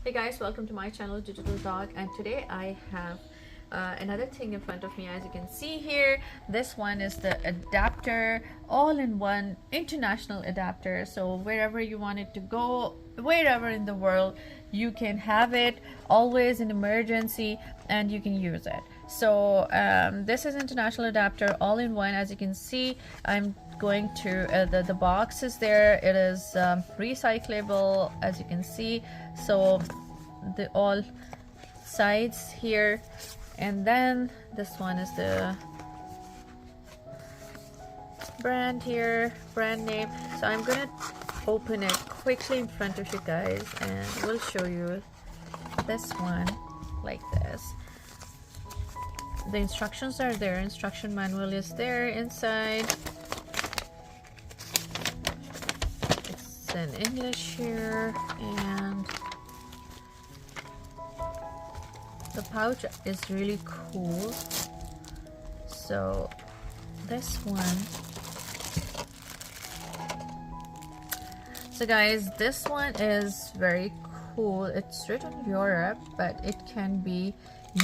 Hey guys, welcome to my channel Digital Dog, and today I have another thing in front of me. As you can see here, this one is the adapter, all-in-one international adapter. So wherever you want it to go, wherever in the world, you can have it, always in emergency, and you can use it. So this is international adapter, all-in-one. As you can see, I'm going to the box is there. It is recyclable, as you can see. So the all sides here, and then this one is the brand here, brand name. So I'm gonna open it quickly in front of you guys, and we'll show you this one like this. The instructions are there, instruction manual is there inside. It's in English here, and the pouch is really cool. So this one, so guys, this one is very cool. It's written Europe, but it can be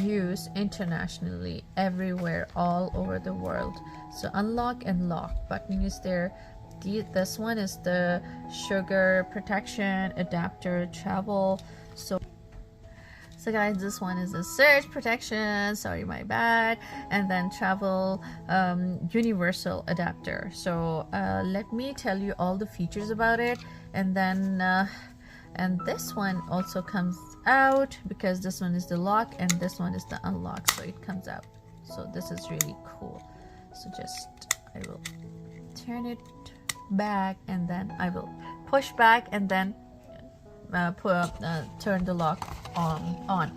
used internationally, everywhere, all over the world. So unlock and lock button is there. This one is the sugar protection adapter travel. So guys, this one is a surge protection, sorry, my bad, and then travel universal adapter. So let me tell you all the features about it, and then and this one also comes out, because this one is the lock and this one is the unlock, so it comes out. So this is really cool. So I will turn it back, and then I will push back, and then turn the lock on.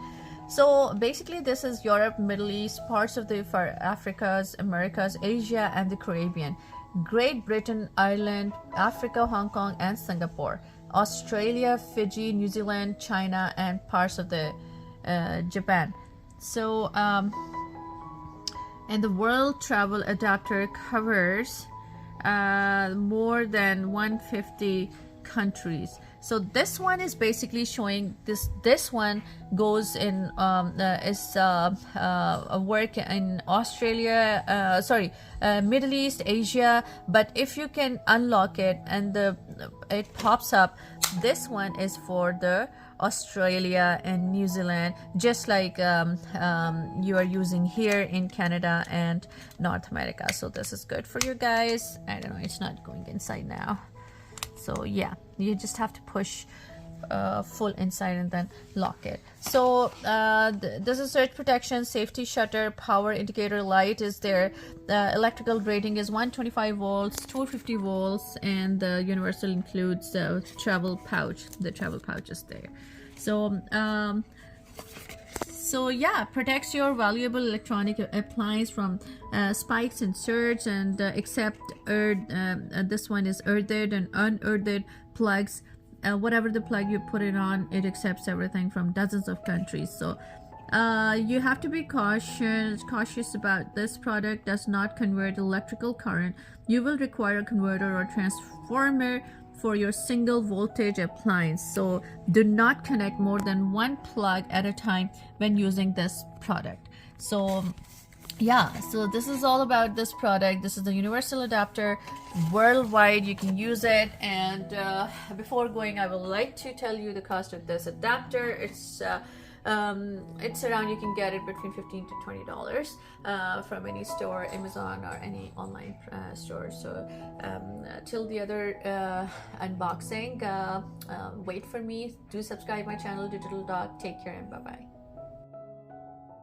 So basically, this is Europe, Middle East, parts of the Africas, Americas, Asia, and the Caribbean, Great Britain, Ireland, Africa, Hong Kong, and Singapore, Australia, Fiji, New Zealand, China, and parts of the Japan. So and the world travel adapter covers more than 150 countries. So this one is basically showing this one goes in work in Australia, Middle East, Asia. But if you can unlock it and it pops up, this one is for the Australia and New Zealand, just like you are using here in Canada and North America. So this is good for you guys. I don't know, it's not going inside now. So yeah, you just have to push full inside and then lock it. So this is surge protection, safety shutter, power indicator light is there. The electrical rating is 125 volts, 250 volts, and the universal includes the travel pouch. The travel pouch is there. So yeah, protects your valuable electronic appliance from spikes and surge, and except this one is earthed and unearthed plugs. Whatever the plug you put it on, it accepts everything from dozens of countries. So you have to be cautious about this product. Does not convert electrical current. You will require a converter or transformer for your single voltage appliance. So do not connect more than one plug at a time when using this product. So yeah, so this is all about this product. This is the universal adapter, worldwide you can use it. And before going, I would like to tell you the cost of this adapter. It's around, you can get it between $15 to $20 from any store, Amazon, or any online store. So till the other unboxing, wait for me. Do subscribe my channel Digital Dog. Take care and bye bye.